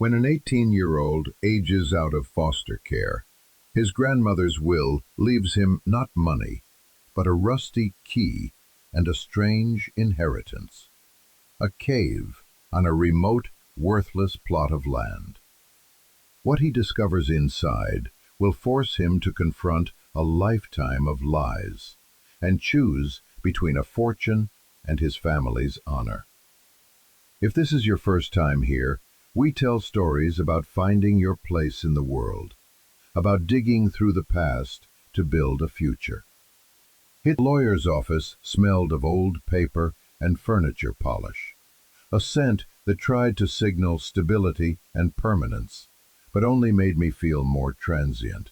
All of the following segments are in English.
When an 18-year-old ages out of foster care, his grandmother's will leaves him not money, but a rusty key and a strange inheritance. A cave on a remote, worthless plot of land. What he discovers inside will force him to confront a lifetime of lies and choose between a fortune and his family's honor. If this is your first time here, we tell stories about finding your place in the world, about digging through the past to build a future. His lawyer's office smelled of old paper and furniture polish, a scent that tried to signal stability and permanence, but only made me feel more transient.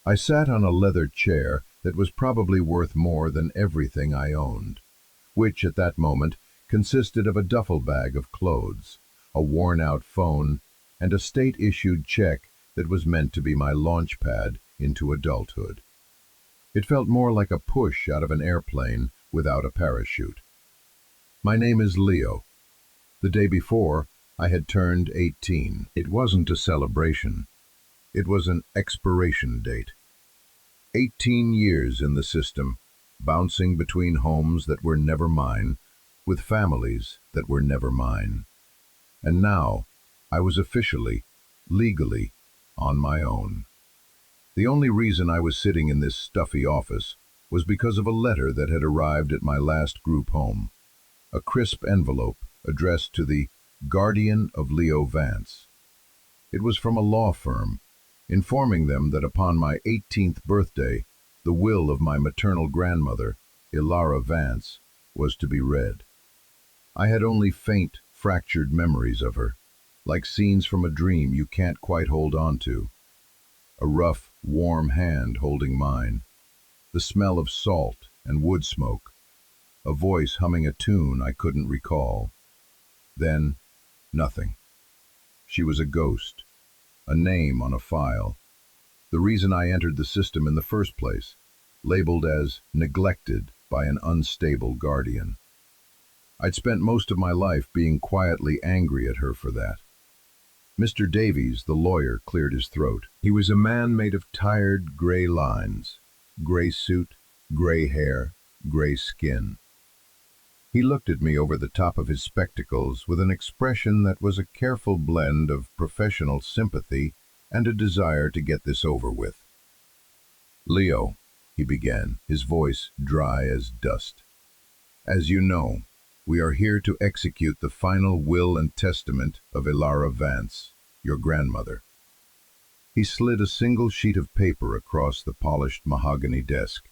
I sat on a leather chair that was probably worth more than everything I owned, which at that moment consisted of a duffel bag of clothes, a worn-out phone, and a state-issued check that was meant to be my launch pad into adulthood. It felt more like a push out of an airplane without a parachute. My name is Leo. The day before, I had turned 18. It wasn't a celebration. It was an expiration date. 18 years in the system, bouncing between homes that were never mine, with families that were never mine. And now, I was officially, legally, on my own. The only reason I was sitting in this stuffy office was because of a letter that had arrived at my last group home. A crisp envelope addressed to the Guardian of Leo Vance. It was from a law firm, informing them that upon my 18th birthday, the will of my maternal grandmother, Ilara Vance, was to be read. I had only faint, fractured memories of her, like scenes from a dream you can't quite hold on to. A rough, warm hand holding mine, the smell of salt and wood smoke, a voice humming a tune I couldn't recall. Then, nothing. She was a ghost, a name on a file. The reason I entered the system in the first place, labeled as neglected by an unstable guardian. I'd spent most of my life being quietly angry at her for that. Mr. Davies, the lawyer, cleared his throat. He was a man made of tired, gray lines, gray suit, gray hair, gray skin. He looked at me over the top of his spectacles with an expression that was a careful blend of professional sympathy and a desire to get this over with. "Leo," he began, his voice dry as dust. "As you know, we are here to execute the final will and testament of Ilara Vance, your grandmother." He slid a single sheet of paper across the polished mahogany desk.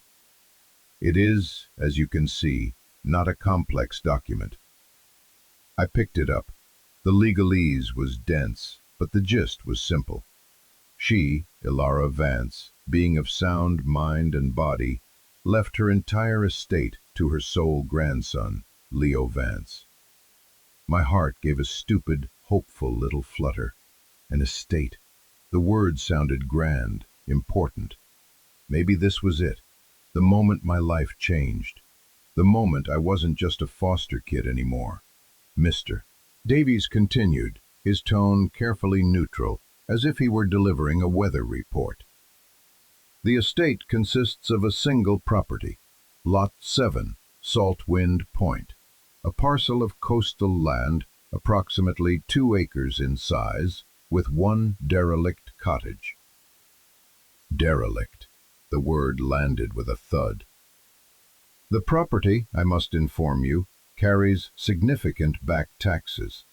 It is, as you can see, not a complex document. I picked it up. The legalese was dense, but the gist was simple. She, Ilara Vance, being of sound mind and body, left her entire estate to her sole grandson, Leo Vance. My heart gave a stupid, hopeful little flutter. An estate. The word sounded grand, important. Maybe this was it, the moment my life changed. The moment I wasn't just a foster kid anymore. Mr. Davies continued, his tone carefully neutral, as if he were delivering a weather report. The estate consists of a single property, Lot 7, Saltwind Point, a parcel of coastal land approximately 2 acres in size, with one derelict cottage. Derelict. The word landed with a thud. The property, I must inform you, carries significant back taxes.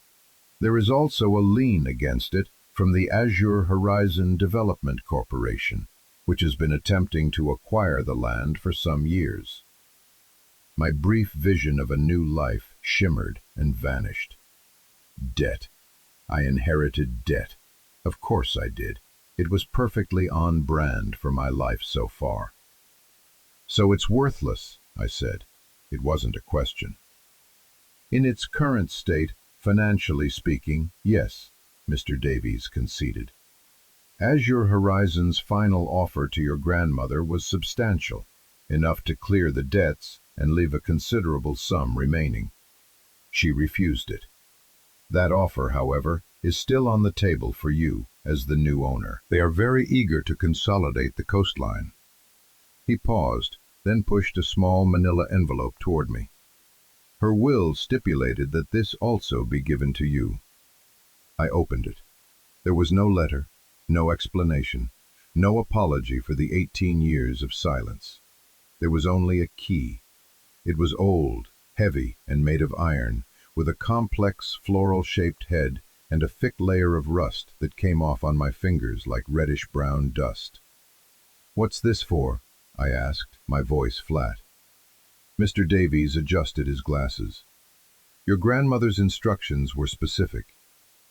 There is also a lien against it from the Azure Horizon Development Corporation, which has been attempting to acquire the land for some years. My brief vision of a new life shimmered and vanished. Debt. I inherited debt. Of course I did. It was perfectly on brand for my life so far. "So it's worthless," I said. It wasn't a question. "In its current state, financially speaking, yes," Mr. Davies conceded. "Azure Horizon's final offer to your grandmother was substantial, enough to clear the debts and leave a considerable sum remaining. She refused it. That offer, however, is still on the table for you as the new owner. They are very eager to consolidate the coastline." He paused, then pushed a small manila envelope toward me. "Her will stipulated that this also be given to you." I opened it. There was no letter, no explanation, no apology for the 18 years of silence. There was only a key. It was old, heavy, and made of iron, with a complex floral-shaped head and a thick layer of rust that came off on my fingers like reddish-brown dust. "What's this for?" I asked, my voice flat. Mr. Davies adjusted his glasses. "Your grandmother's instructions were specific.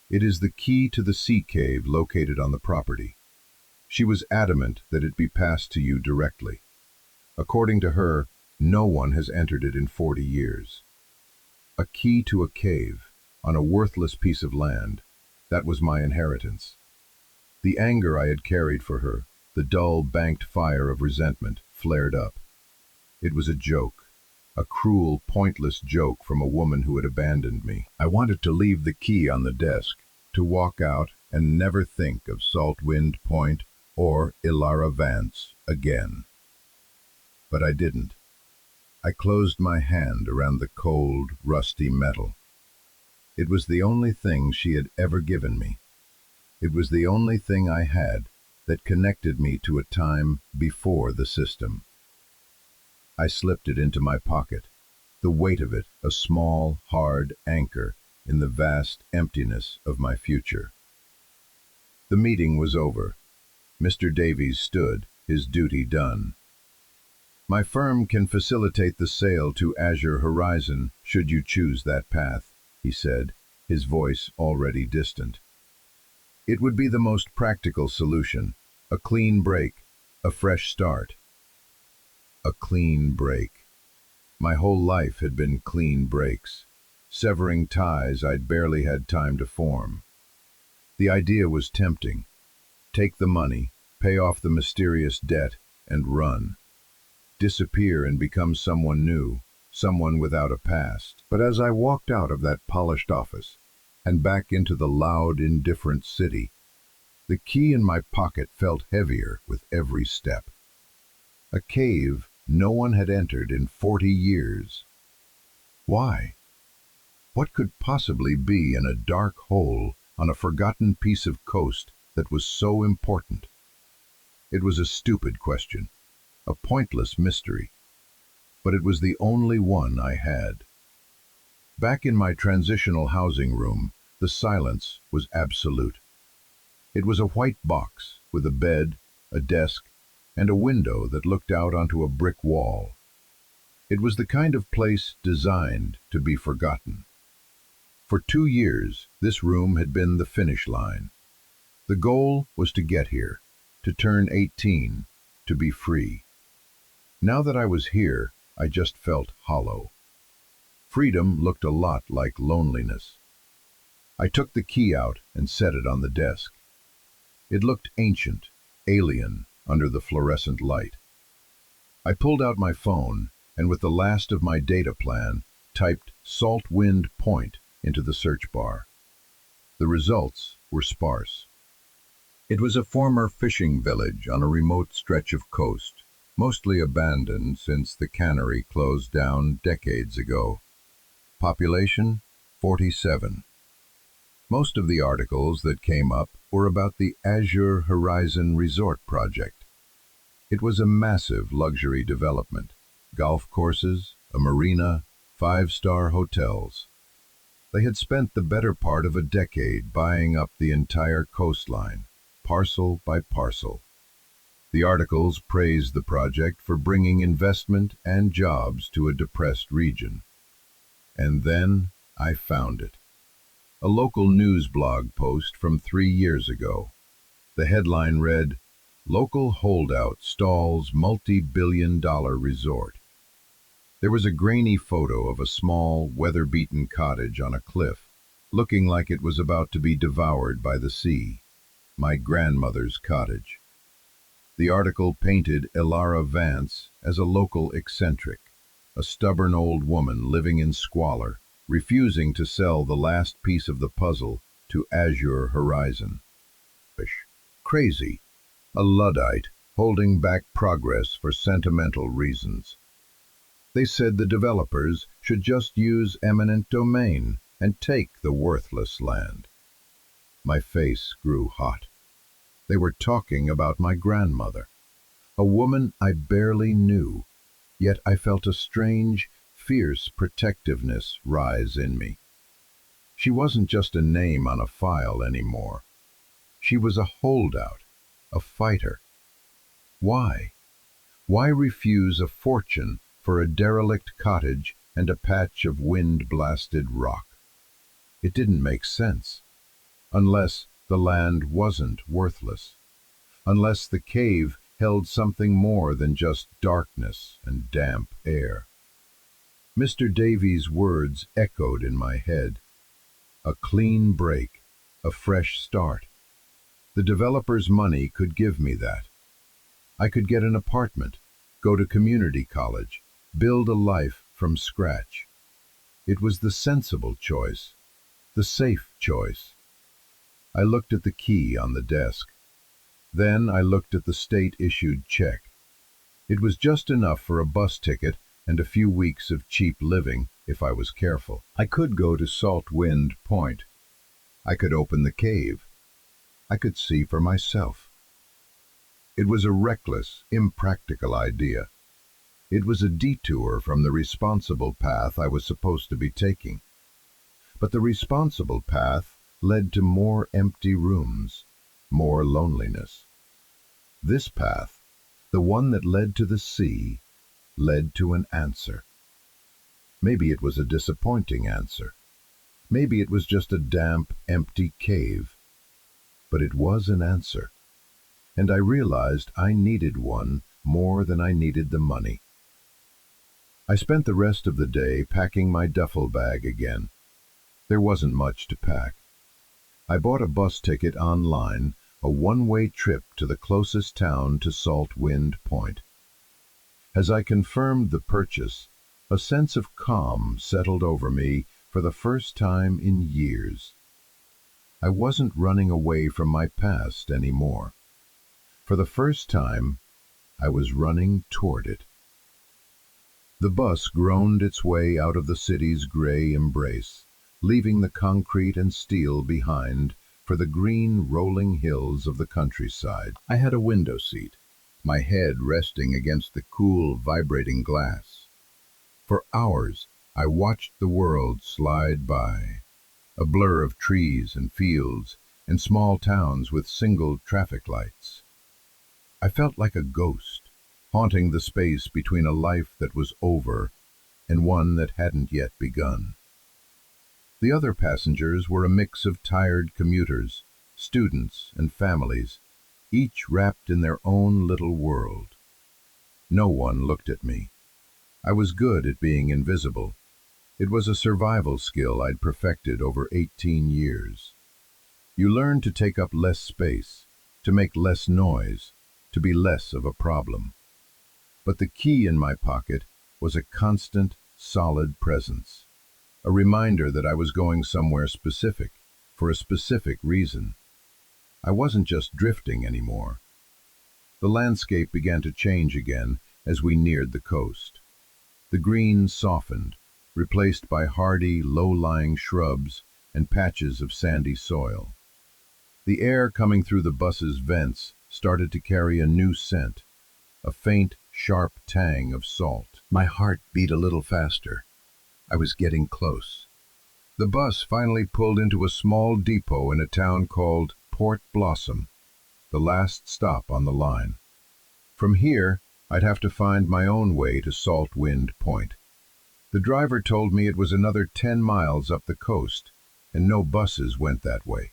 It is the key to the sea cave located on the property. She was adamant that it be passed to you directly. According to her, no one has entered it in 40 years. A key to a cave, on a worthless piece of land, that was my inheritance." The anger I had carried for her, the dull, banked fire of resentment, flared up. It was a joke, a cruel, pointless joke from a woman who had abandoned me. I wanted to leave the key on the desk, to walk out and never think of Saltwind Point or Ilara Vance again. But I didn't. I closed my hand around the cold, rusty metal. It was the only thing she had ever given me. It was the only thing I had that connected me to a time before the system. I slipped it into my pocket, the weight of it a small, hard anchor in the vast emptiness of my future. The meeting was over. Mr. Davies stood, his duty done. "My firm can facilitate the sale to Azure Horizon, should you choose that path," he said, his voice already distant. "It would be the most practical solution, a clean break, a fresh start." A clean break. My whole life had been clean breaks, severing ties I'd barely had time to form. The idea was tempting. Take the money, pay off the mysterious debt, and run. Disappear and become someone new, someone without a past. But as I walked out of that polished office and back into the loud, indifferent city, the key in my pocket felt heavier with every step. A cave no one had entered in 40 years. Why? What could possibly be in a dark hole on a forgotten piece of coast that was so important? It was a stupid question, a pointless mystery, but it was the only one I had. Back in my transitional housing room, the silence was absolute. It was a white box with a bed, a desk, and a window that looked out onto a brick wall. It was the kind of place designed to be forgotten. For 2 years, this room had been the finish line. The goal was to get here, to turn 18, to be free. Now that I was here, I just felt hollow. Freedom looked a lot like loneliness. I took the key out and set it on the desk. It looked ancient, alien, under the fluorescent light. I pulled out my phone and with the last of my data plan, typed Saltwind Point into the search bar. The results were sparse. It was a former fishing village on a remote stretch of coast, mostly abandoned since the cannery closed down decades ago. Population, 47. Most of the articles that came up were about the Azure Horizon Resort project. It was a massive luxury development, golf courses, a marina, 5-star hotels. They had spent the better part of a decade buying up the entire coastline, parcel by parcel. The articles praised the project for bringing investment and jobs to a depressed region. And then I found it. A local news blog post from 3 years ago. The headline read, "Local Holdout Stalls Multi-Billion-Dollar Resort." There was a grainy photo of a small, weather-beaten cottage on a cliff, looking like it was about to be devoured by the sea. My grandmother's cottage. The article painted Ilara Vance as a local eccentric, a stubborn old woman living in squalor, refusing to sell the last piece of the puzzle to azure horizon. Crazy, a Luddite holding back progress for sentimental reasons. They said the developers should just use eminent domain and take the worthless land. My face grew hot. They were talking about my grandmother, a woman I barely knew, yet I felt a strange, fierce protectiveness rise in me. She wasn't just a name on a file anymore. She was a holdout, a fighter. Why? Why refuse a fortune for a derelict cottage and a patch of wind-blasted rock? It didn't make sense. Unless the land wasn't worthless. Unless the cave held something more than just darkness and damp air. Mr. Davies' words echoed in my head. A clean break, a fresh start. The developer's money could give me that. I could get an apartment, go to community college, build a life from scratch. It was the sensible choice, the safe choice. I looked at the key on the desk. Then I looked at the state-issued check. It was just enough for a bus ticket and a few weeks of cheap living if I was careful. I could go to Salt Wind Point. I could open the cave. I could see for myself. It was a reckless, impractical idea. It was a detour from the responsible path I was supposed to be taking. But the responsible path led to more empty rooms, more loneliness. This path, the one that led to the sea, led to an answer. Maybe it was a disappointing answer. Maybe it was just a damp, empty cave. But it was an answer. And I realized I needed one more than I needed the money. I spent the rest of the day packing my duffel bag again. There wasn't much to pack. I bought a bus ticket online, a one-way trip to the closest town to Salt Wind Point. As I confirmed the purchase, a sense of calm settled over me for the first time in years. I wasn't running away from my past anymore. For the first time, I was running toward it. The bus groaned its way out of the city's gray embrace, leaving the concrete and steel behind for the green rolling hills of the countryside. I had a window seat, my head resting against the cool, vibrating glass. For hours, I watched the world slide by, a blur of trees and fields and small towns with single traffic lights. I felt like a ghost, haunting the space between a life that was over and one that hadn't yet begun. The other passengers were a mix of tired commuters, students, and families, each wrapped in their own little world. No one looked at me. I was good at being invisible. It was a survival skill I'd perfected over 18 years. You learn to take up less space, to make less noise, to be less of a problem. But the key in my pocket was a constant, solid presence. A reminder that I was going somewhere specific, for a specific reason. I wasn't just drifting anymore. The landscape began to change again as we neared the coast. The green softened, replaced by hardy, low-lying shrubs and patches of sandy soil. The air coming through the bus's vents started to carry a new scent, a faint, sharp tang of salt. My heart beat a little faster. I was getting close. The bus finally pulled into a small depot in a town called Port Blossom, the last stop on the line. From here, I'd have to find my own way to Salt Wind Point. The driver told me it was another 10 miles up the coast, and no buses went that way.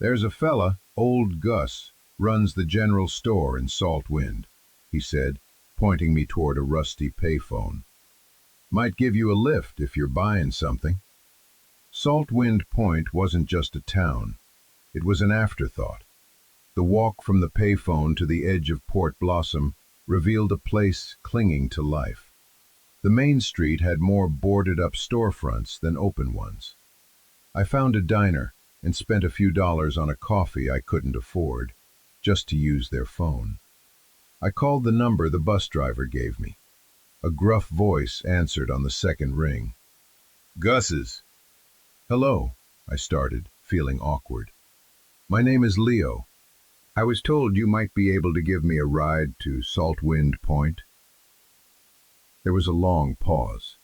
"There's a fella, old Gus, runs the general store in Salt Wind," he said, pointing me toward a rusty payphone. "Might give you a lift if you're buying something." Salt Wind Point wasn't just a town. It was an afterthought. The walk from the payphone to the edge of Port Blossom revealed a place clinging to life. The main street had more boarded-up storefronts than open ones. I found a diner, and spent a few dollars on a coffee I couldn't afford, just to use their phone. I called the number the bus driver gave me. A gruff voice answered on the second ring. Gus's. Hello, I started, feeling awkward. My name is Leo. I was told you might be able to give me a ride to Saltwind Point. There was a long pause.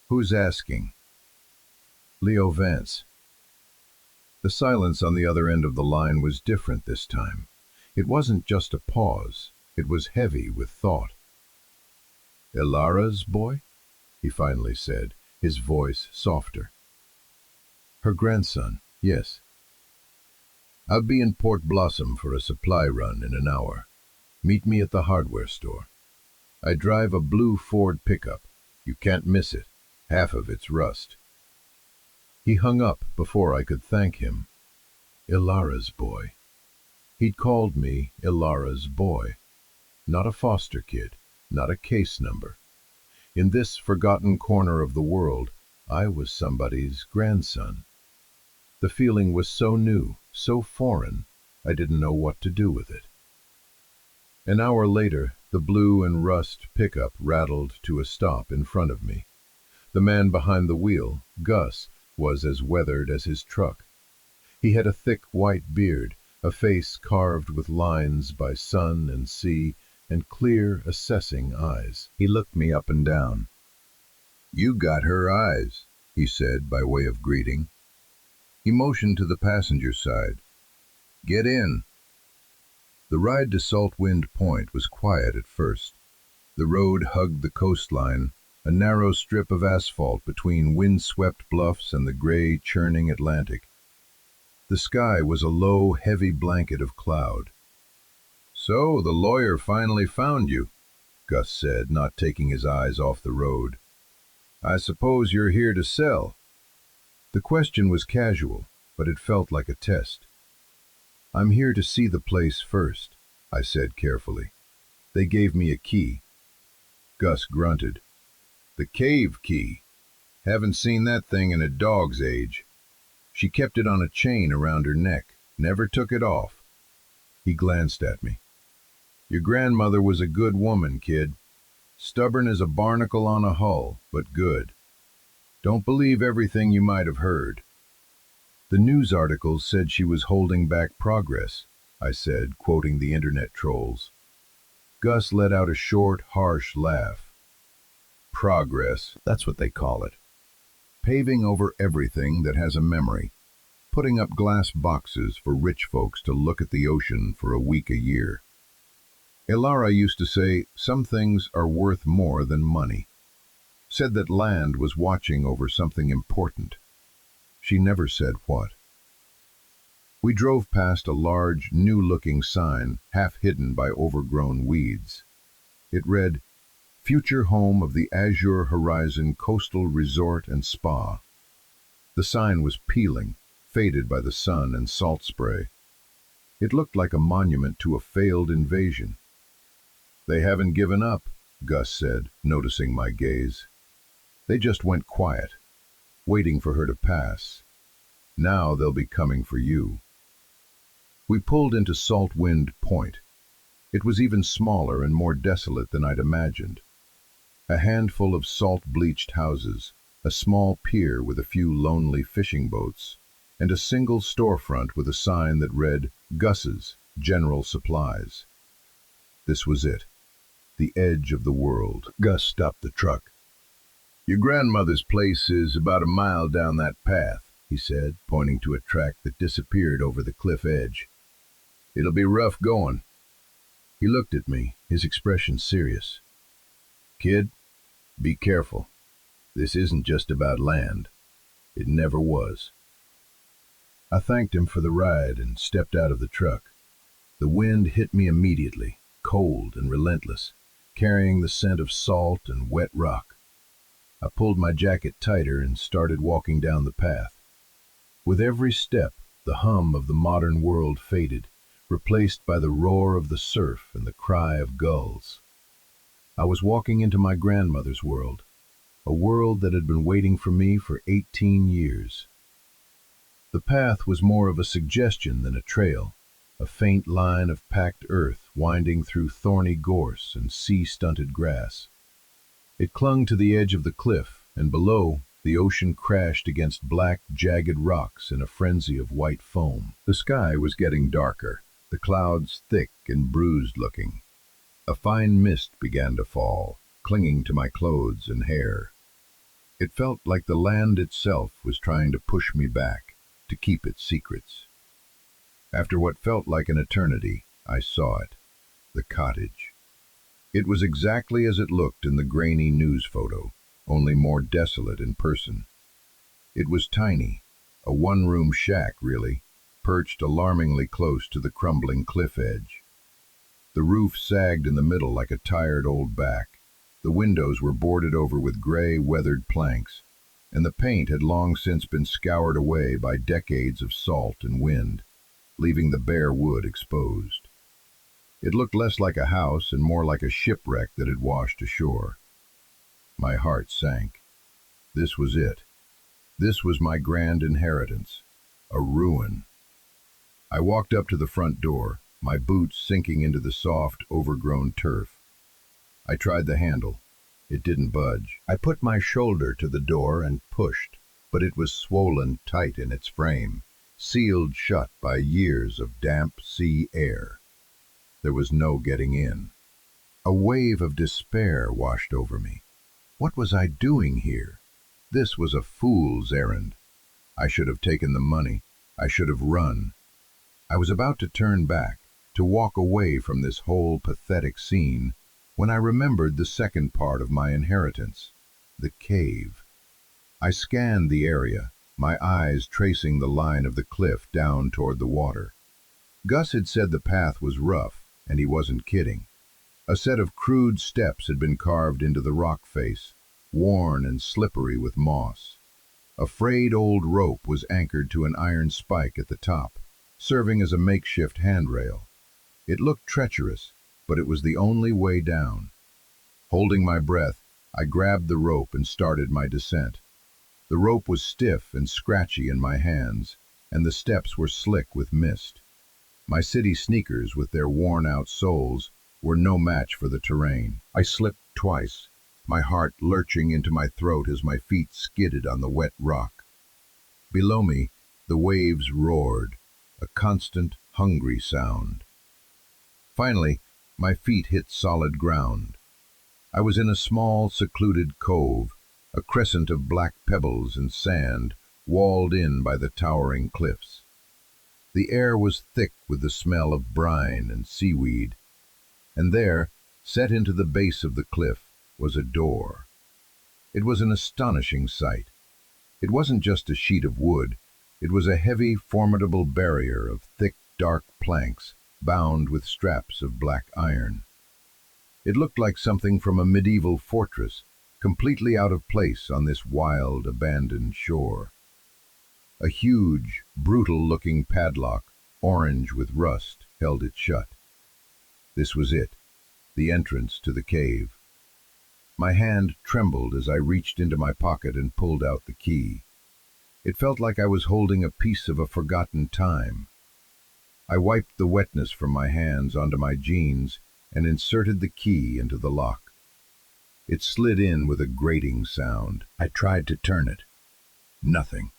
Who's asking? Leo Vance. The silence on the other end of the line was different this time. It wasn't just a pause, it was heavy with thought. Ilara's boy? He finally said, his voice softer. Her grandson, yes. I'll be in Port Blossom for a supply run in an hour. Meet me at the hardware store. I drive a blue Ford pickup. You can't miss it. Half of it's rust. He hung up before I could thank him. Ilara's boy. He'd called me Ilara's boy. Not a foster kid, not a case number. In this forgotten corner of the world, I was somebody's grandson. The feeling was so new, so foreign, I didn't know what to do with it. An hour later, the blue and rust pickup rattled to a stop in front of me. The man behind the wheel, Gus, was as weathered as his truck. He had a thick white beard, a face carved with lines by sun and sea, and clear, assessing eyes. He looked me up and down. You got her eyes, he said by way of greeting. He motioned to the passenger side. Get in. The ride to Saltwind Point was quiet at first. The road hugged the coastline, a narrow strip of asphalt between wind-swept bluffs and the gray, churning Atlantic. The sky was a low, heavy blanket of cloud. So the lawyer finally found you, Gus said, not taking his eyes off the road. I suppose you're here to sell. The question was casual, but it felt like a test. I'm here to see the place first, I said carefully. They gave me a key. Gus grunted. The cave key. Haven't seen that thing in a dog's age. She kept it on a chain around her neck, never took it off. He glanced at me. Your grandmother was a good woman, kid. Stubborn as a barnacle on a hull, but good. Don't believe everything you might have heard. The news articles said she was holding back progress, I said, quoting the internet trolls. Gus let out a short, harsh laugh. Progress, that's what they call it. Paving over everything that has a memory. Putting up glass boxes for rich folks to look at the ocean for a week a year. Ilara used to say, some things are worth more than money. Said that land was watching over something important. She never said what. We drove past a large, new-looking sign, half hidden by overgrown weeds. It read, Future Home of the Azure Horizon Coastal Resort and Spa. The sign was peeling, faded by the sun and salt spray. It looked like a monument to a failed invasion. They haven't given up, Gus said, noticing my gaze. They just went quiet, waiting for her to pass. Now they'll be coming for you. We pulled into Saltwind Point. It was even smaller and more desolate than I'd imagined. A handful of salt-bleached houses, a small pier with a few lonely fishing boats, and a single storefront with a sign that read, Gus's, General Supplies. This was it. The edge of the world. Gus stopped the truck. Your grandmother's place is about a mile down that path, he said, pointing to a track that disappeared over the cliff edge. It'll be rough going. He looked at me, his expression serious. Kid, be careful. This isn't just about land. It never was. I thanked him for the ride and stepped out of the truck. The wind hit me immediately, cold and relentless, carrying the scent of salt and wet rock. I pulled my jacket tighter and started walking down the path. With every step, the hum of the modern world faded, replaced by the roar of the surf and the cry of gulls. I was walking into my grandmother's world, a world that had been waiting for me for 18 years. The path was more of a suggestion than a trail, a faint line of packed earth winding through thorny gorse and sea-stunted grass. It clung to the edge of the cliff, and below, the ocean crashed against black, jagged rocks in a frenzy of white foam. The sky was getting darker, the clouds thick and bruised-looking. A fine mist began to fall, clinging to my clothes and hair. It felt like the land itself was trying to push me back, to keep its secrets. After what felt like an eternity, I saw it, the cottage. It was exactly as it looked in the grainy news photo, only more desolate in person. It was tiny, a one-room shack really, perched alarmingly close to the crumbling cliff edge. The roof sagged in the middle like a tired old back. The windows were boarded over with gray, weathered planks, and the paint had long since been scoured away by decades of salt and wind, leaving the bare wood exposed. It looked less like a house and more like a shipwreck that had washed ashore. My heart sank. This was it. This was my grand inheritance, a ruin. I walked up to the front door, my boots sinking into the soft, overgrown turf. I tried the handle. It didn't budge. I put my shoulder to the door and pushed, but it was swollen tight in its frame, sealed shut by years of damp sea air. There was no getting in. A wave of despair washed over me. What was I doing here? This was a fool's errand. I should have taken the money. I should have run. I was about to turn back, to walk away from this whole pathetic scene, when I remembered the second part of my inheritance, the cave. I scanned the area, my eyes tracing the line of the cliff down toward the water. Gus had said the path was rough, and he wasn't kidding. A set of crude steps had been carved into the rock face, worn and slippery with moss. A frayed old rope was anchored to an iron spike at the top, serving as a makeshift handrail. It looked treacherous, but it was the only way down. Holding my breath, I grabbed the rope and started my descent. The rope was stiff and scratchy in my hands, and the steps were slick with mist. My city sneakers, with their worn-out soles, were no match for the terrain. I slipped twice, my heart lurching into my throat as my feet skidded on the wet rock. Below me, the waves roared, a constant, hungry sound. Finally, my feet hit solid ground. I was in a small, secluded cove, a crescent of black pebbles and sand, walled in by the towering cliffs. The air was thick with the smell of brine and seaweed, and there, set into the base of the cliff, was a door. It was an astonishing sight. It wasn't just a sheet of wood, it was a heavy, formidable barrier of thick, dark planks, bound with straps of black iron. It looked like something from a medieval fortress, completely out of place on this wild, abandoned shore. A huge, brutal-looking padlock, orange with rust, held it shut. This was it, the entrance to the cave. My hand trembled as I reached into my pocket and pulled out the key. It felt like I was holding a piece of a forgotten time. I wiped the wetness from my hands onto my jeans and inserted the key into the lock. It slid in with a grating sound. I tried to turn it. Nothing.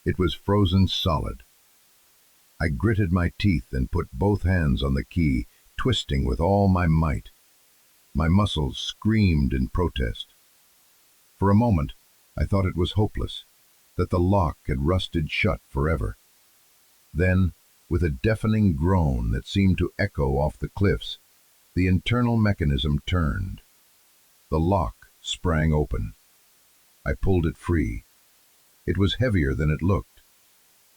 It was frozen solid. I gritted my teeth and put both hands on the key, twisting with all my might. My muscles screamed in protest. For a moment, I thought it was hopeless, that the lock had rusted shut forever. Then, with a deafening groan that seemed to echo off the cliffs, the internal mechanism turned. The lock sprang open. I pulled it free. It was heavier than it looked.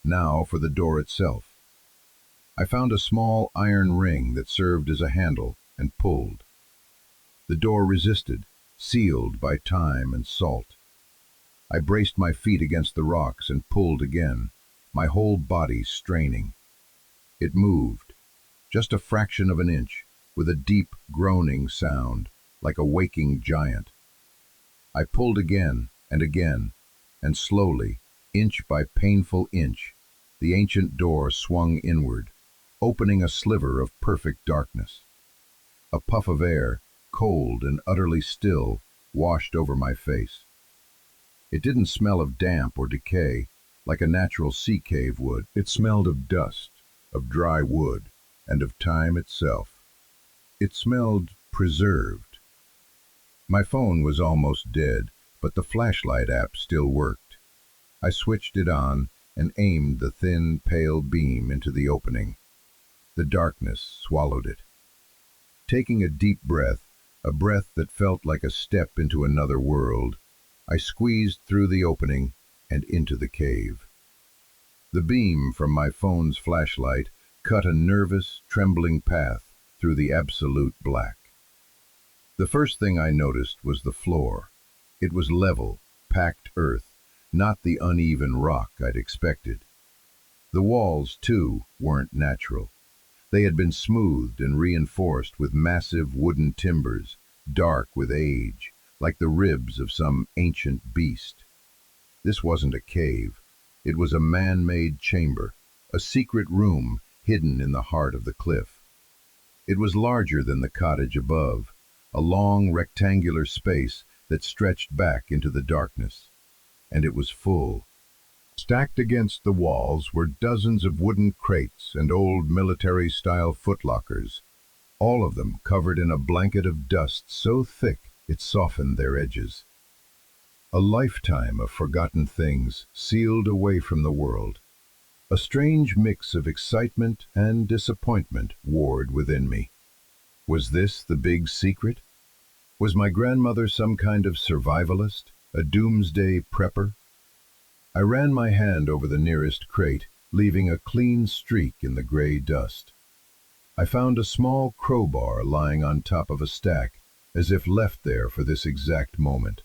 Now for the door itself. I found a small iron ring that served as a handle and pulled. The door resisted, sealed by time and salt. I braced my feet against the rocks and pulled again, my whole body straining. It moved, just a fraction of an inch, with a deep, groaning sound, like a waking giant. I pulled again, and slowly, inch by painful inch, The ancient door swung inward, opening a sliver of perfect darkness. A puff of air, cold and utterly still, washed over my face. It didn't smell of damp or decay, like a natural sea cave would. It smelled of dust, of dry wood, and of time itself. It smelled preserved. My phone was almost dead, but the flashlight app still worked. I switched it on and aimed the thin, pale beam into the opening. The darkness swallowed it. Taking a deep breath, a breath that felt like a step into another world, I squeezed through the opening and into the cave. The beam from my phone's flashlight cut a nervous, trembling path through the absolute black. The first thing I noticed was the floor. It was level, packed earth, not the uneven rock I'd expected. The walls, too, weren't natural. They had been smoothed and reinforced with massive wooden timbers, dark with age, like the ribs of some ancient beast. This wasn't a cave. It was a man-made chamber, a secret room hidden in the heart of the cliff. It was larger than the cottage above, a long rectangular space that stretched back into the darkness. And it was full. Stacked against the walls were dozens of wooden crates and old military-style footlockers, all of them covered in a blanket of dust so thick it softened their edges. A lifetime of forgotten things sealed away from the world. A strange mix of excitement and disappointment warred within me. Was this the big secret? Was my grandmother some kind of survivalist, a doomsday prepper? I ran my hand over the nearest crate, leaving a clean streak in the gray dust. I found a small crowbar lying on top of a stack, as if left there for this exact moment.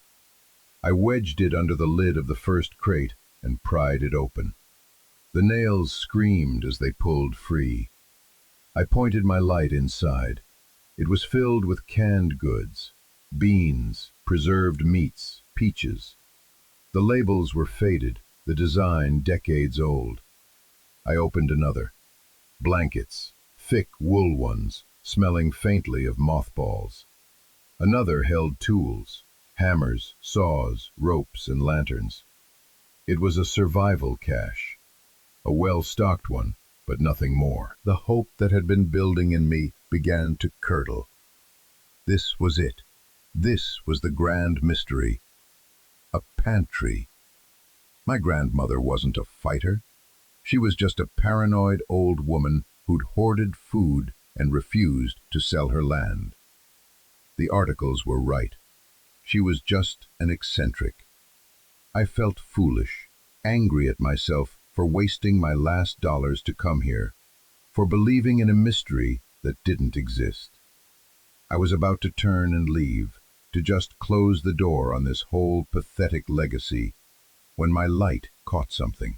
I wedged it under the lid of the first crate and pried it open. The nails screamed as they pulled free. I pointed my light inside. It was filled with canned goods, beans, preserved meats, peaches. The labels were faded, the design decades old. I opened another. Blankets, thick wool ones, smelling faintly of mothballs. Another held tools, hammers, saws, ropes, and lanterns. It was a survival cache. A well-stocked one, but nothing more. The hope that had been building in me began to curdle. This was it. This was the grand mystery. A pantry. My grandmother wasn't a fighter. She was just a paranoid old woman who'd hoarded food and refused to sell her land. The articles were right. She was just an eccentric. I felt foolish, angry at myself for wasting my last dollars to come here, for believing in a mystery that didn't exist. I was about to turn and leave, to just close the door on this whole pathetic legacy, when my light caught something.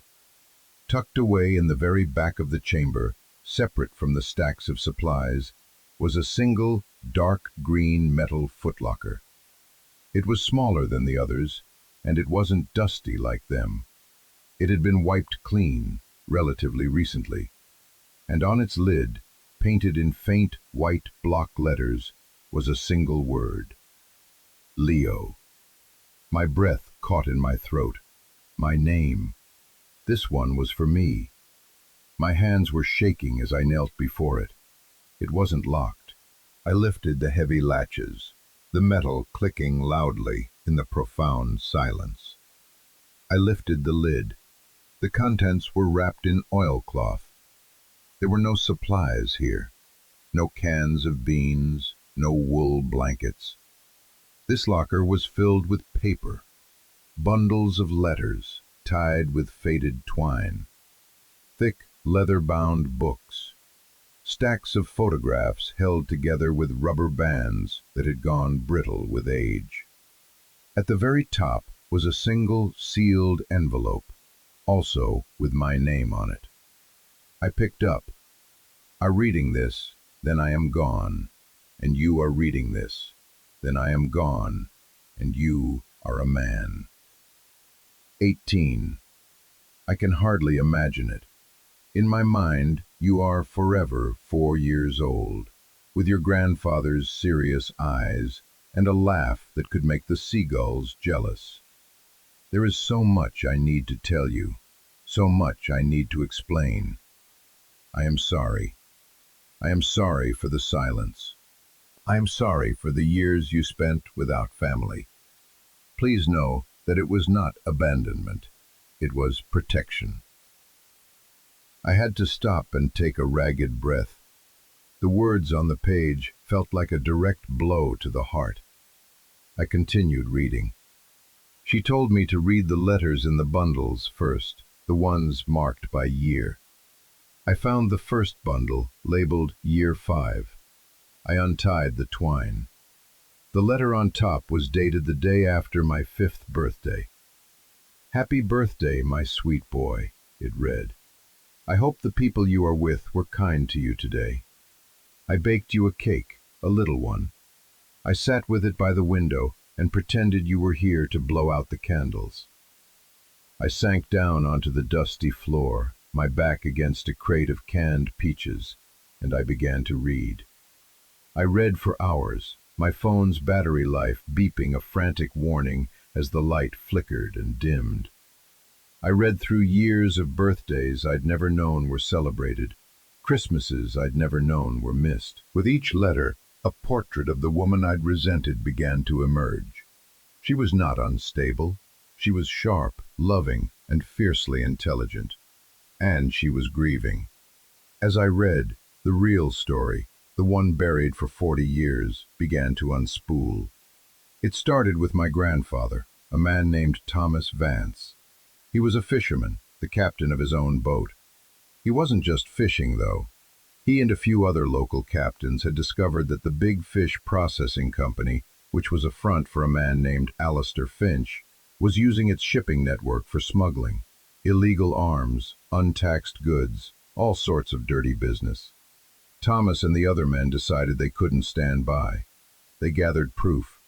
Tucked away in the very back of the chamber, separate from the stacks of supplies, was a single, dark green metal footlocker. It was smaller than the others, and it wasn't dusty like them. It had been wiped clean, relatively recently, and on its lid, painted in faint white block letters, was a single word. Leo. My breath caught in my throat. My name. This one was for me. My hands were shaking as I knelt before it. It wasn't locked. I lifted the heavy latches, the metal clicking loudly in the profound silence. I lifted the lid. The contents were wrapped in oilcloth. There were no supplies here. No cans of beans, no wool blankets. This locker was filled with paper, bundles of letters tied with faded twine, thick leather-bound books, stacks of photographs held together with rubber bands that had gone brittle with age. At the very top was a single sealed envelope, also with my name on it. I picked up. "Are reading this, then I am gone, and you are reading this, then I am gone, and you are a man." 18. I can hardly imagine it. In my mind, you are forever 4 years old, with your grandfather's serious eyes and a laugh that could make the seagulls jealous. There is so much I need to tell you, so much I need to explain. I am sorry. I am sorry for the silence. I am sorry for the years you spent without family. Please know that it was not abandonment. It was protection. I had to stop and take a ragged breath. The words on the page felt like a direct blow to the heart. I continued reading. She told me to read the letters in the bundles first, the ones marked by year. I found the first bundle, labeled Year 5. I untied the twine. The letter on top was dated the day after my 5th birthday. "Happy birthday, my sweet boy," it read. "I hope the people you are with were kind to you today. I baked you a cake, a little one. I sat with it by the window and pretended you were here to blow out the candles." I sank down onto the dusty floor, my back against a crate of canned peaches, and I began to read. I read for hours, my phone's battery life beeping a frantic warning as the light flickered and dimmed. I read through years of birthdays I'd never known were celebrated, Christmases I'd never known were missed. With each letter, a portrait of the woman I'd resented began to emerge. She was not unstable. She was sharp, loving, and fiercely intelligent. And she was grieving. As I read, the real story, the one buried for 40 years, began to unspool. It started with my grandfather, a man named Thomas Vance. He was a fisherman, the captain of his own boat. He wasn't just fishing, though. He and a few other local captains had discovered that the Big Fish Processing Company, which was a front for a man named Alistair Finch, was using its shipping network for smuggling. Illegal arms, untaxed goods, all sorts of dirty business. Thomas and the other men decided they couldn't stand by. They gathered proof.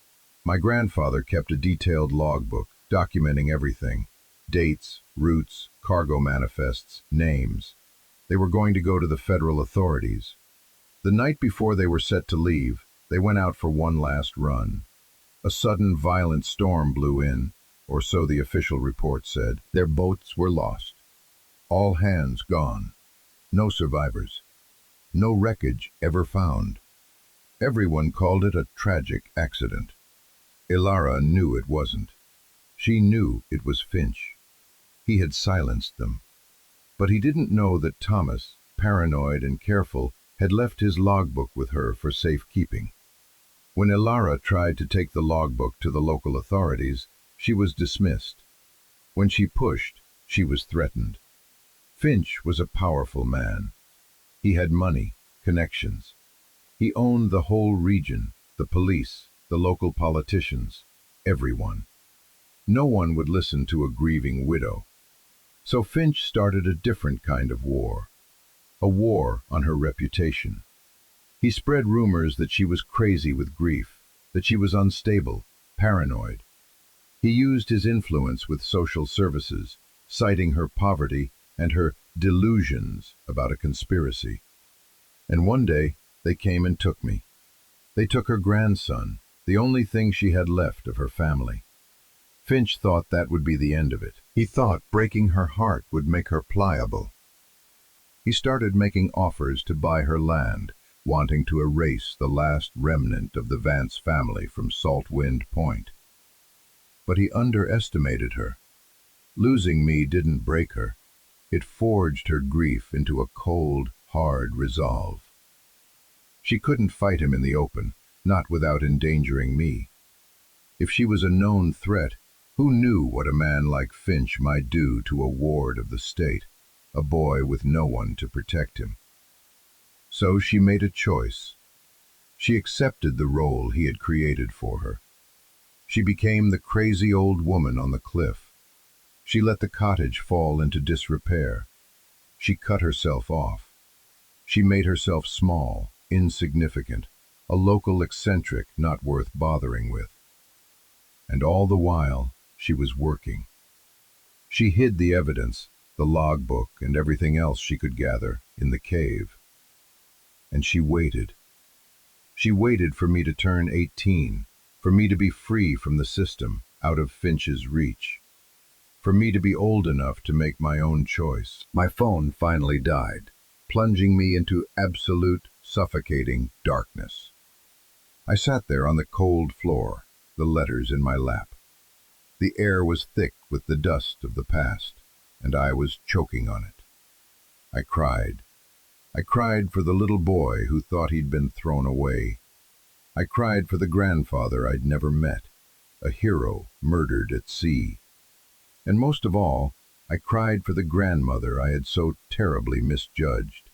My grandfather kept a detailed logbook, documenting everything. Dates, routes, cargo manifests, names. They were going to go to the federal authorities. The night before they were set to leave, they went out for one last run. A sudden violent storm blew in, or so the official report said. Their boats were lost. All hands gone. No survivors. No wreckage ever found. Everyone called it a tragic accident. Ilara knew it wasn't. She knew it was Finch. He had silenced them. But he didn't know that Thomas, paranoid and careful, had left his logbook with her for safekeeping. When Ilara tried to take the logbook to the local authorities, she was dismissed. When she pushed, she was threatened. Finch was a powerful man. He had money, connections. He owned the whole region, the police, the local politicians, everyone. No one would listen to a grieving widow. So Finch started a different kind of war. A war on her reputation. He spread rumors that she was crazy with grief, that she was unstable, paranoid. He used his influence with social services, citing her poverty and her delusions about a conspiracy. And one day, they came and took me. They took her grandson, the only thing she had left of her family. Finch thought that would be the end of it. He thought breaking her heart would make her pliable. He started making offers to buy her land, wanting to erase the last remnant of the Vance family from Saltwind Point. But he underestimated her. Losing me didn't break her. It forged her grief into a cold, hard resolve. She couldn't fight him in the open, not without endangering me. If she was a known threat, who knew what a man like Finch might do to a ward of the state, a boy with no one to protect him? So she made a choice. She accepted the role he had created for her. She became the crazy old woman on the cliff. She let the cottage fall into disrepair. She cut herself off. She made herself small, insignificant, a local eccentric not worth bothering with. And all the while, she was working. She hid the evidence, the the logbook, and everything else she could gather in the cave. And she waited. She waited for me to turn 18, for me to be free from the system, out of Finch's reach, for me to be old enough to make my own choice. My phone finally died, plunging me into absolute, suffocating darkness. I sat there on the cold floor, the letters in my lap. The air was thick with the dust of the past, and I was choking on it. I cried. I cried for the little boy who thought he'd been thrown away. I cried for the grandfather I'd never met, a hero murdered at sea. And most of all, I cried for the grandmother I had so terribly misjudged.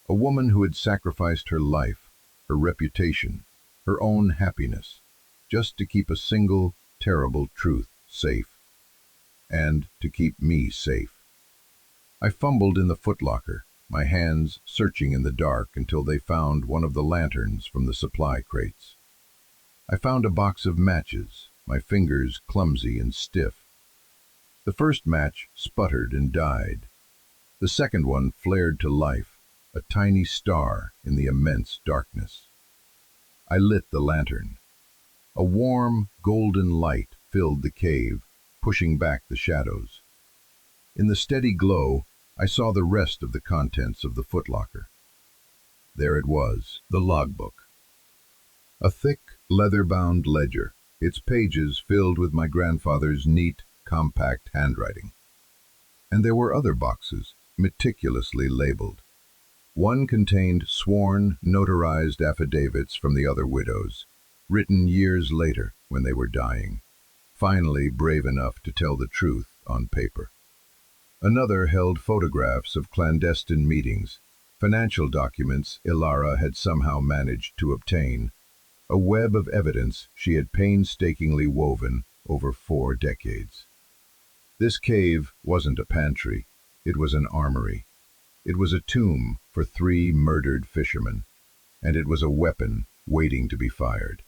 A woman who had sacrificed her life, her reputation, her own happiness, just to keep a single, terrible truth safe. And to keep me safe. I fumbled in the footlocker, my hands searching in the dark until they found one of the lanterns from the supply crates. I found a box of matches, my fingers clumsy and stiff. The first match sputtered and died. The second one flared to life, a tiny star in the immense darkness. I lit the lantern. A warm, golden light filled the cave, pushing back the shadows. In the steady glow, I saw the rest of the contents of the footlocker. There it was, the logbook. A thick, leather-bound ledger, its pages filled with my grandfather's neat, compact handwriting. And there were other boxes, meticulously labeled. One contained sworn, notarized affidavits from the other widows, written years later when they were dying, finally brave enough to tell the truth on paper. Another held photographs of clandestine meetings, financial documents Ilara had somehow managed to obtain, a web of evidence she had painstakingly woven over 4 decades. This cave wasn't a pantry, it was an armory. It was a tomb for 3 murdered fishermen, and it was a weapon waiting to be fired.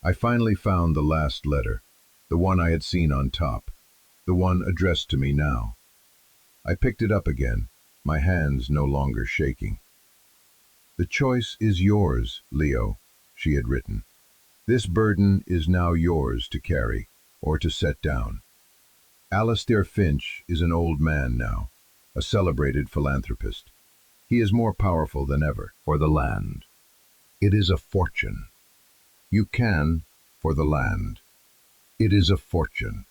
I finally found the last letter, the one I had seen on top, the one addressed to me now. I picked it up again, my hands no longer shaking. "The choice is yours, Leo," she had written. "This burden is now yours to carry, or to set down. Alistair Finch is an old man now, a celebrated philanthropist. He is more powerful than ever for the land. It is a fortune. You can, for the land. It is a fortune.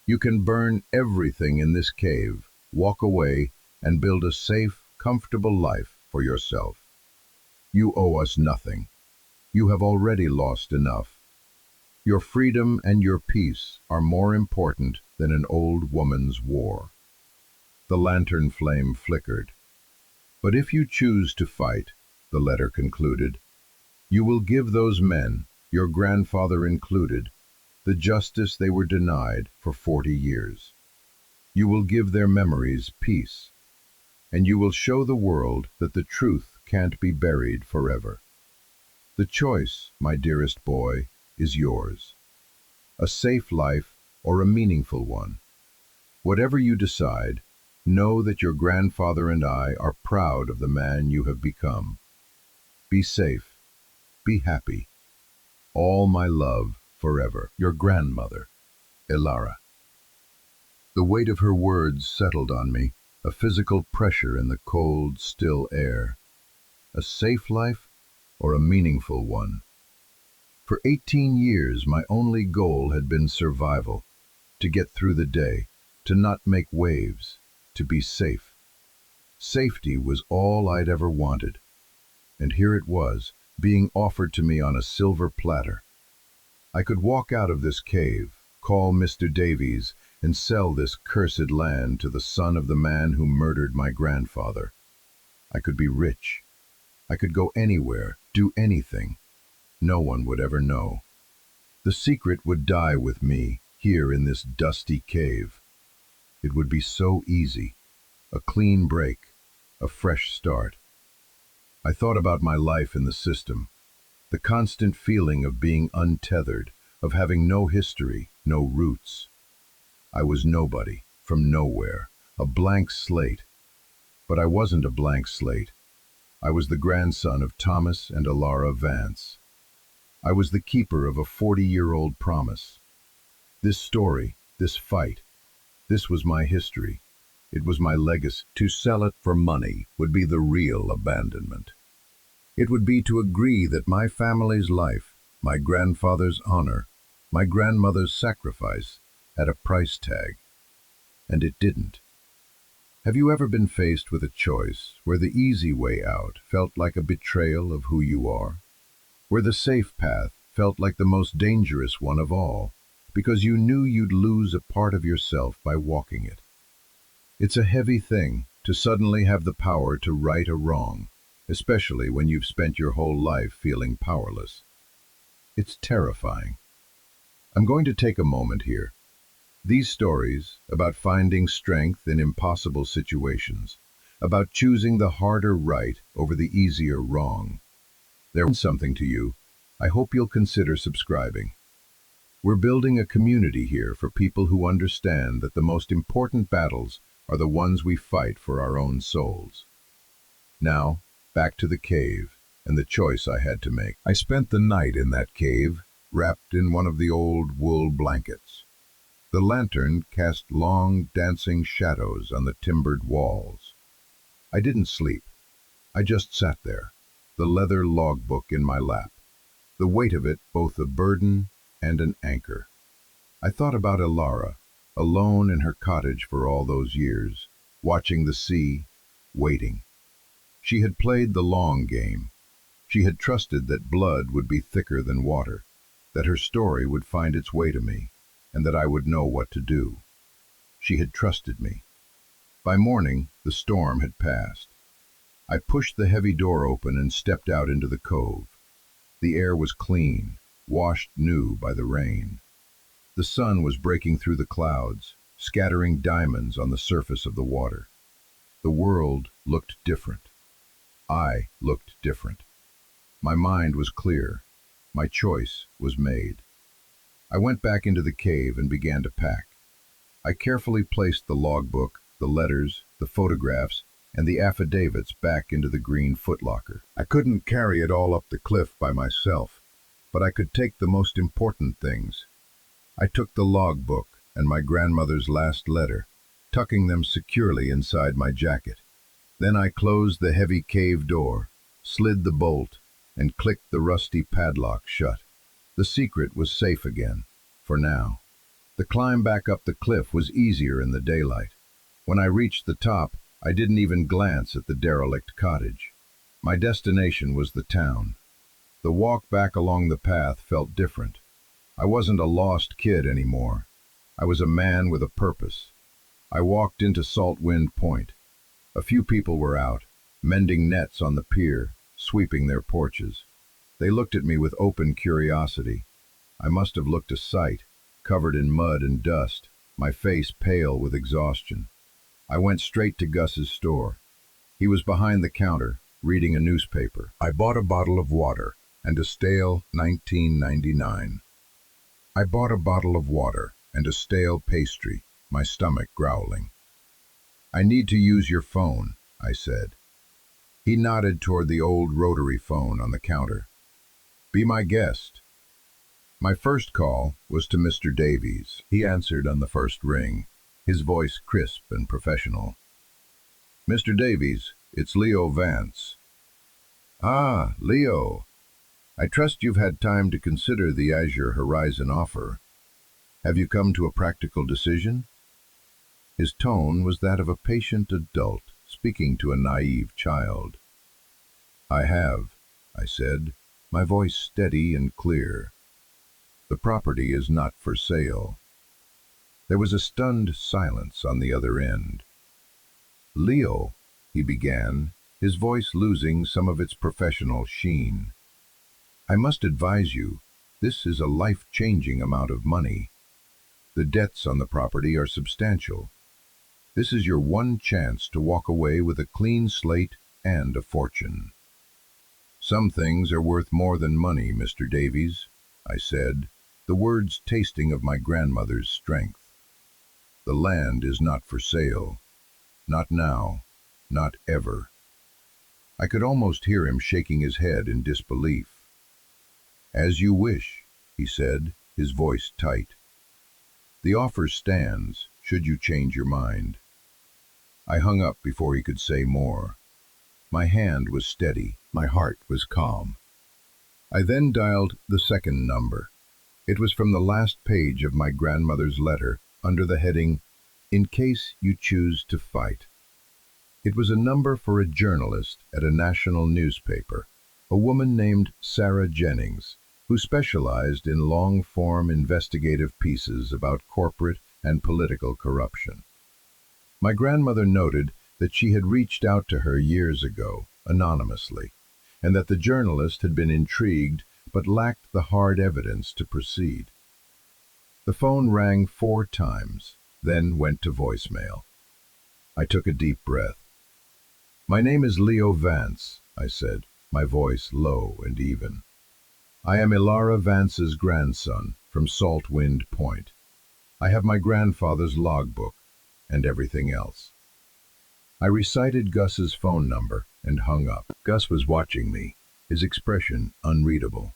You can burn everything in this cave, walk away, and build a safe, comfortable life for yourself. You owe us nothing. You have already lost enough. Your freedom and your peace are more important than an old woman's war." The lantern flame flickered. "But if you choose to fight," the letter concluded, "you will give those men, your grandfather included, the justice they were denied for 40 years. You will give their memories peace, and you will show the world that the truth can't be buried forever. The choice, my dearest boy, is yours. A safe life or a meaningful one. Whatever you decide, know that your grandfather and I are proud of the man you have become. Be safe. Be happy. All my love forever. Your grandmother, Ilara." The weight of her words settled on me, a physical pressure in the cold, still air. A safe life or a meaningful one? For 18 years, my only goal had been survival, to get through the day, to not make waves, to be safe. Safety was all I'd ever wanted. And here it was, being offered to me on a silver platter. I could walk out of this cave, call Mr. Davies, and sell this cursed land to the son of the man who murdered my grandfather. I could be rich. I could go anywhere, do anything. No one would ever know. The secret would die with me, here in this dusty cave. It would be so easy. A clean break, a fresh start. I thought about my life in the system, the constant feeling of being untethered, of having no history, no roots. I was nobody, from nowhere, a blank slate. But I wasn't a blank slate. I was the grandson of Thomas and Alara Vance. I was the keeper of a 40-year-old promise. This story, this fight, this was my history. It was my legacy. To sell it for money would be the real abandonment. It would be to agree that my family's life, my grandfather's honor, my grandmother's sacrifice had a price tag. And it didn't. Have you ever been faced with a choice where the easy way out felt like a betrayal of who you are? Where the safe path felt like the most dangerous one of all, because you knew you'd lose a part of yourself by walking it? It's a heavy thing to suddenly have the power to right a wrong, especially when you've spent your whole life feeling powerless. It's terrifying. I'm going to take a moment here. These stories about finding strength in impossible situations, about choosing the harder right over the easier wrong. They're something to you. I hope you'll consider subscribing. We're building a community here for people who understand that the most important battles are the ones we fight for our own souls. Now, back to the cave and the choice I had to make. I spent the night in that cave, wrapped in one of the old wool blankets. The lantern cast long, dancing shadows on the timbered walls. I didn't sleep. I just sat there, the leather logbook in my lap, the weight of it both a burden and an anchor. I thought about Alara, alone in her cottage for all those years, watching the sea, waiting. She had played the long game. She had trusted that blood would be thicker than water, that her story would find its way to me, and that I would know what to do. She had trusted me. By morning, the storm had passed. I pushed the heavy door open and stepped out into the cove. The air was clean, washed new by the rain. The sun was breaking through the clouds, scattering diamonds on the surface of the water. The world looked different. I looked different. My mind was clear. My choice was made. I went back into the cave and began to pack. I carefully placed the logbook, the letters, the photographs, and the affidavits back into the green footlocker. I couldn't carry it all up the cliff by myself, but I could take the most important things. I took the logbook and my grandmother's last letter, tucking them securely inside my jacket. Then I closed the heavy cave door, slid the bolt, and clicked the rusty padlock shut. The secret was safe again, for now. The climb back up the cliff was easier in the daylight. When I reached the top, I didn't even glance at the derelict cottage. My destination was the town. The walk back along the path felt different. I wasn't a lost kid anymore. I was a man with a purpose. I walked into Saltwind Point. A few people were out, mending nets on the pier, sweeping their porches. They looked at me with open curiosity. I must have looked a sight, covered in mud and dust, my face pale with exhaustion. I went straight to Gus's store. He was behind the counter, reading a newspaper. I bought a bottle of water and a stale 1999. I bought a bottle of water and a stale pastry, my stomach growling. I need to use your phone, I said. He nodded toward the old rotary phone on the counter. Be my guest. My first call was to Mr. Davies. He answered on the first ring, his voice crisp and professional. Mr. Davies, it's Leo Vance. Ah, Leo. I trust you've had time to consider the Azure Horizon offer. Have you come to a practical decision? His tone was that of a patient adult speaking to a naive child. I have, I said, my voice steady and clear. The property is not for sale. There was a stunned silence on the other end. Leo, he began, his voice losing some of its professional sheen. I must advise you, this is a life-changing amount of money. The debts on the property are substantial. This is your one chance to walk away with a clean slate and a fortune. Some things are worth more than money, Mr. Davies, I said, the words tasting of my grandmother's strength. The land is not for sale. Not now. Not ever. I could almost hear him shaking his head in disbelief. As you wish, he said, his voice tight. The offer stands, should you change your mind. I hung up before he could say more. My hand was steady, my heart was calm. I then dialed the second number. It was from the last page of my grandmother's letter, under the heading, "In case you choose to fight." It was a number for a journalist at a national newspaper, a woman named Sarah Jennings, who specialized in long-form investigative pieces about corporate and political corruption. My grandmother noted that she had reached out to her years ago, anonymously, and that the journalist had been intrigued but lacked the hard evidence to proceed. The phone rang 4 times, then went to voicemail. I took a deep breath. "My name is Leo Vance," I said, my voice low and even. "I am Ilara Vance's grandson from Salt Wind Point. I have my grandfather's logbook and everything else." I recited Gus's phone number and hung up. Gus was watching me, his expression unreadable.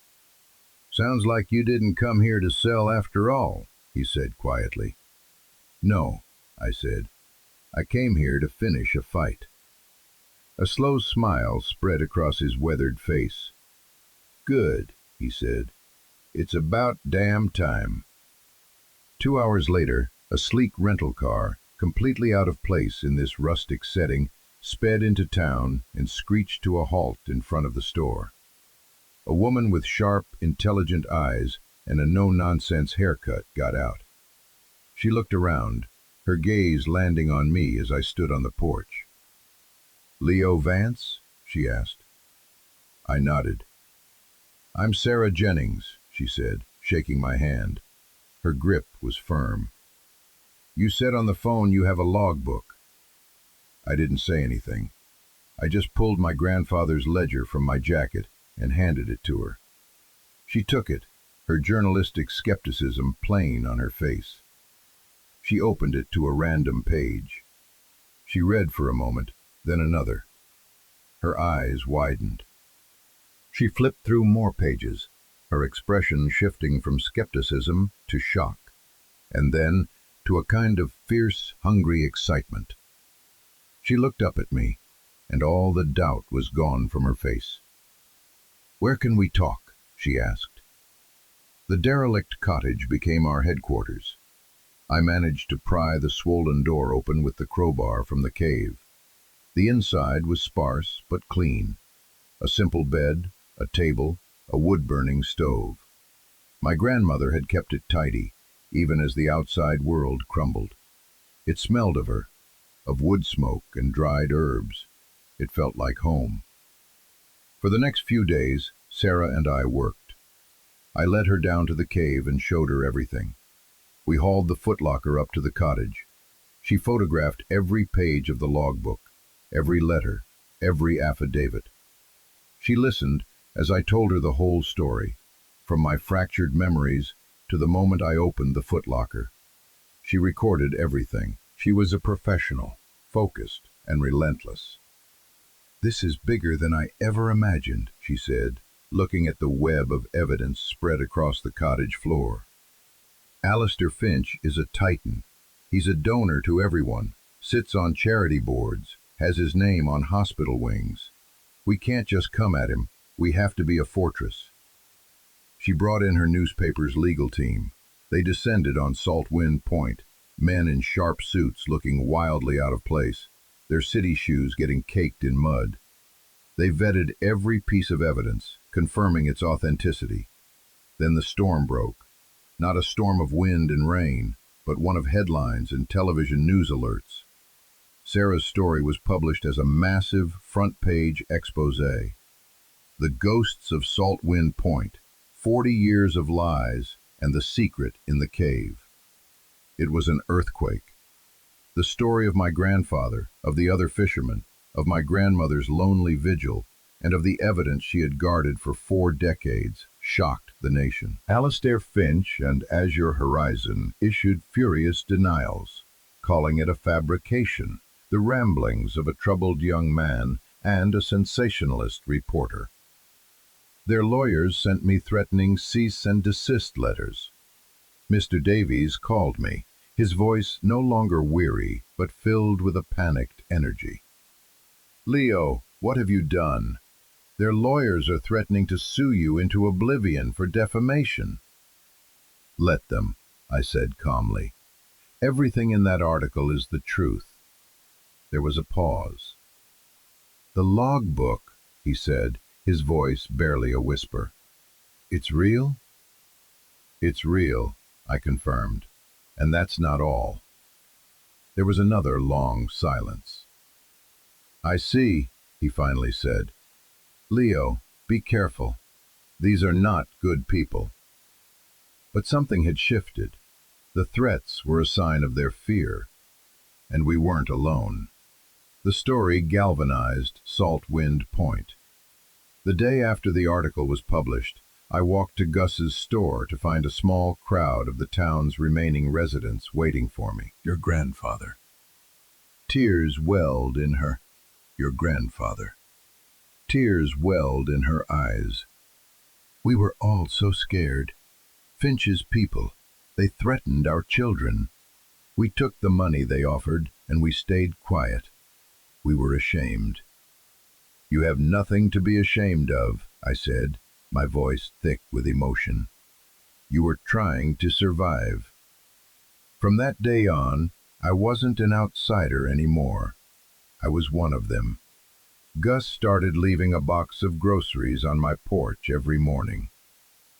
"Sounds like you didn't come here to sell after all," he said quietly. "No," I said. "I came here to finish a fight." A slow smile spread across his weathered face. "Good," he said. "It's about damn time." 2 hours later, a sleek rental car, completely out of place in this rustic setting, sped into town and screeched to a halt in front of the store. A woman with sharp, intelligent eyes and a no-nonsense haircut got out. She looked around, her gaze landing on me as I stood on the porch. "Leo Vance?" she asked. I nodded. "I'm Sarah Jennings," she said, shaking my hand. Her grip was firm. "You said on the phone you have a logbook." I didn't say anything. I just pulled my grandfather's ledger from my jacket and handed it to her. She took it, her journalistic skepticism plain on her face. She opened it to a random page. She read for a moment, then another. Her eyes widened. She flipped through more pages, her expression shifting from skepticism to shock, and then to a kind of fierce, hungry excitement. She looked up at me, and all the doubt was gone from her face. "Where can we talk?" she asked. The derelict cottage became our headquarters. I managed to pry the swollen door open with the crowbar from the cave. The inside was sparse but clean. A simple bed, a table, a wood-burning stove. My grandmother had kept it tidy, even as the outside world crumbled. It smelled of her, of wood smoke and dried herbs. It felt like home. For the next few days, Sarah and I worked. I led her down to the cave and showed her everything. We hauled the footlocker up to the cottage. She photographed every page of the logbook, every letter, every affidavit. She listened as I told her the whole story, from my fractured memories to the moment I opened the footlocker. She recorded everything. She was a professional, focused, and relentless. "This is bigger than I ever imagined," she said, looking at the web of evidence spread across the cottage floor. "Alistair Finch is a titan. He's a donor to everyone, sits on charity boards, has his name on hospital wings. We can't just come at him. We have to be a fortress." She brought in her newspaper's legal team. They descended on Salt Wind Point, men in sharp suits looking wildly out of place, their city shoes getting caked in mud. They vetted every piece of evidence, confirming its authenticity. Then the storm broke. Not a storm of wind and rain, but one of headlines and television news alerts. Sarah's story was published as a massive front-page exposé. The Ghosts of Salt Wind Point, 40 years of lies, and the secret in the cave. It was an earthquake. The story of my grandfather, of the other fishermen, of my grandmother's lonely vigil, and of the evidence she had guarded for 4 decades, shocked the nation. Alistair Finch and Azure Horizon issued furious denials, calling it a fabrication, the ramblings of a troubled young man and a sensationalist reporter. Their lawyers sent me threatening cease and desist letters. Mr. Davies called me, his voice no longer weary, but filled with a panicked energy. "Leo, what have you done? Their lawyers are threatening to sue you into oblivion for defamation." "Let them," I said calmly. "Everything in that article is the truth." There was a pause. "The logbook," he said, his voice barely a whisper. "It's real?" "It's real," I confirmed. "And that's not all." There was another long silence. "I see," he finally said. "Leo, be careful. These are not good people." But something had shifted. The threats were a sign of their fear. And we weren't alone. The story galvanized Salt Wind Point. The day after the article was published, I walked to Gus's store to find a small crowd of the town's remaining residents waiting for me. Your grandfather. Tears welled in her. Your grandfather. Tears welled in her eyes. "We were all so scared. Finch's people, they threatened our children. We took the money they offered, and we stayed quiet. We were ashamed." "You have nothing to be ashamed of," I said, my voice thick with emotion. "You were trying to survive." From that day on, I wasn't an outsider anymore. I was one of them. Gus started leaving a box of groceries on my porch every morning.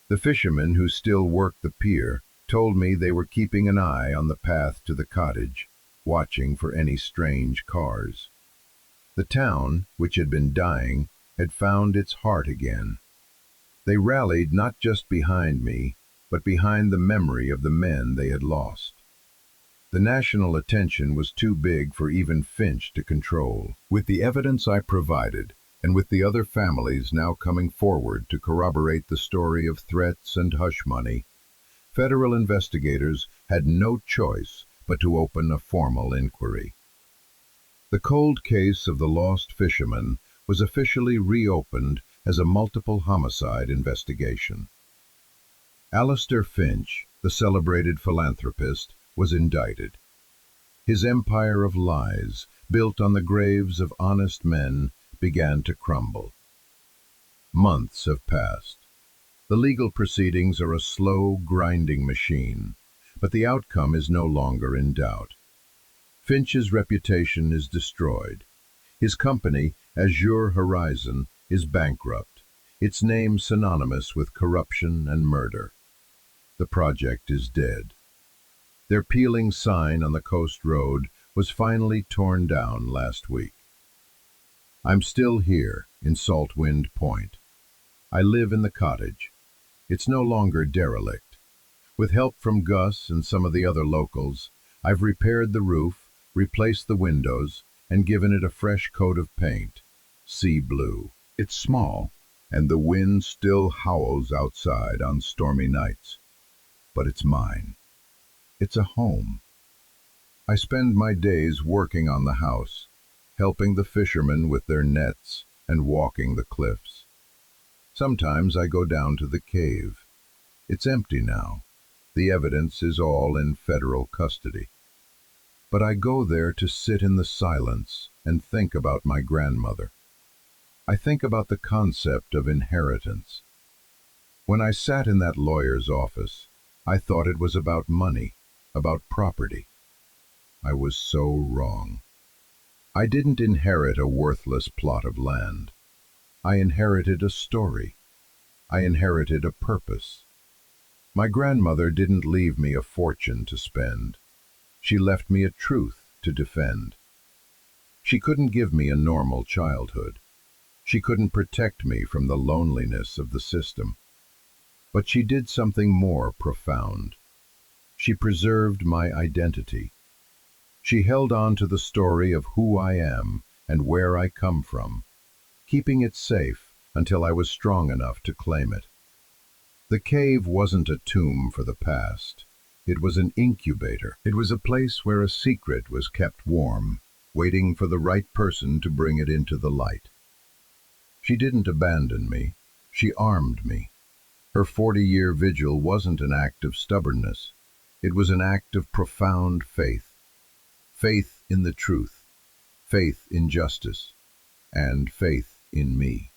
The fishermen who still worked the pier told me they were keeping an eye on the path to the cottage, watching for any strange cars. The town, which had been dying, had found its heart again. They rallied not just behind me, but behind the memory of the men they had lost. The national attention was too big for even Finch to control. With the evidence I provided, and with the other families now coming forward to corroborate the story of threats and hush money, federal investigators had no choice but to open a formal inquiry. The cold case of the lost fisherman was officially reopened as a multiple homicide investigation. Alistair Finch, the celebrated philanthropist, was indicted. His empire of lies, built on the graves of honest men, began to crumble. Months have passed. The legal proceedings are a slow, grinding machine, but the outcome is no longer in doubt. Finch's reputation is destroyed. His company, Azure Horizon, is bankrupt, its name synonymous with corruption and murder. The project is dead. Their peeling sign on the coast road was finally torn down last week. I'm still here in Salt Wind Point. I live in the cottage. It's no longer derelict. With help from Gus and some of the other locals, I've repaired the roof, replaced the windows, and given it a fresh coat of paint, sea blue. It's small, and the wind still howls outside on stormy nights. But it's mine. It's a home. I spend my days working on the house, helping the fishermen with their nets and walking the cliffs. Sometimes I go down to the cave. It's empty now. The evidence is all in federal custody. But I go there to sit in the silence and think about my grandmother. I think about the concept of inheritance. When I sat in that lawyer's office, I thought it was about money, about property. I was so wrong. I didn't inherit a worthless plot of land. I inherited a story. I inherited a purpose. My grandmother didn't leave me a fortune to spend. She left me a truth to defend. She couldn't give me a normal childhood. She couldn't protect me from the loneliness of the system. But she did something more profound. She preserved my identity. She held on to the story of who I am and where I come from, keeping it safe until I was strong enough to claim it. The cave wasn't a tomb for the past. It was an incubator. It was a place where a secret was kept warm, waiting for the right person to bring it into the light. She didn't abandon me, she armed me. Her 40-year vigil wasn't an act of stubbornness. It was an act of profound faith. Faith in the truth, faith in justice, and faith in me.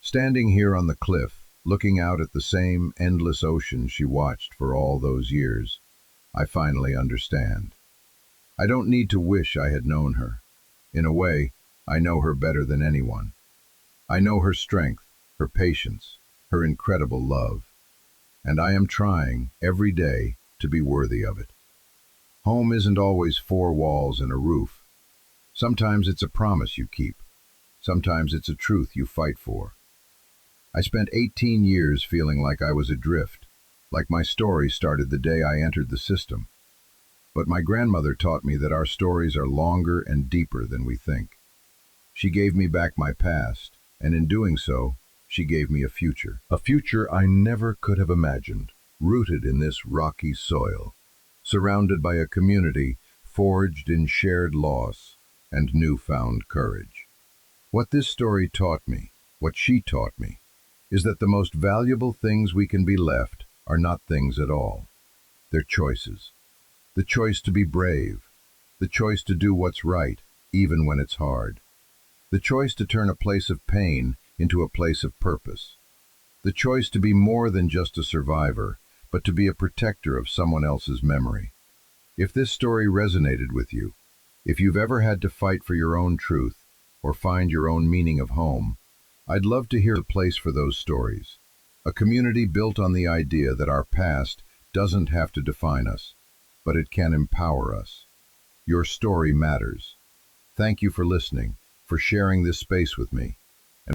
Standing here on the cliff, looking out at the same endless ocean she watched for all those years, I finally understand. I don't need to wish I had known her. In a way, I know her better than anyone. I know her strength, her patience, her incredible love, and I am trying, every day, to be worthy of it. Home isn't always 4 walls and a roof. Sometimes it's a promise you keep. Sometimes it's a truth you fight for. I spent 18 years feeling like I was adrift, like my story started the day I entered the system. But my grandmother taught me that our stories are longer and deeper than we think. She gave me back my past, and in doing so, she gave me a future I never could have imagined, rooted in this rocky soil, surrounded by a community forged in shared loss and newfound courage. What this story taught me, what she taught me, is that the most valuable things we can be left are not things at all. They're choices. The choice to be brave, the choice to do what's right, even when it's hard. The choice to turn a place of pain into a place of purpose. The choice to be more than just a survivor, but to be a protector of someone else's memory. If this story resonated with you, if you've ever had to fight for your own truth, or find your own meaning of home, I'd love to hear a place for those stories. A community built on the idea that our past doesn't have to define us, but it can empower us. Your story matters. Thank you for listening, for sharing this space with me.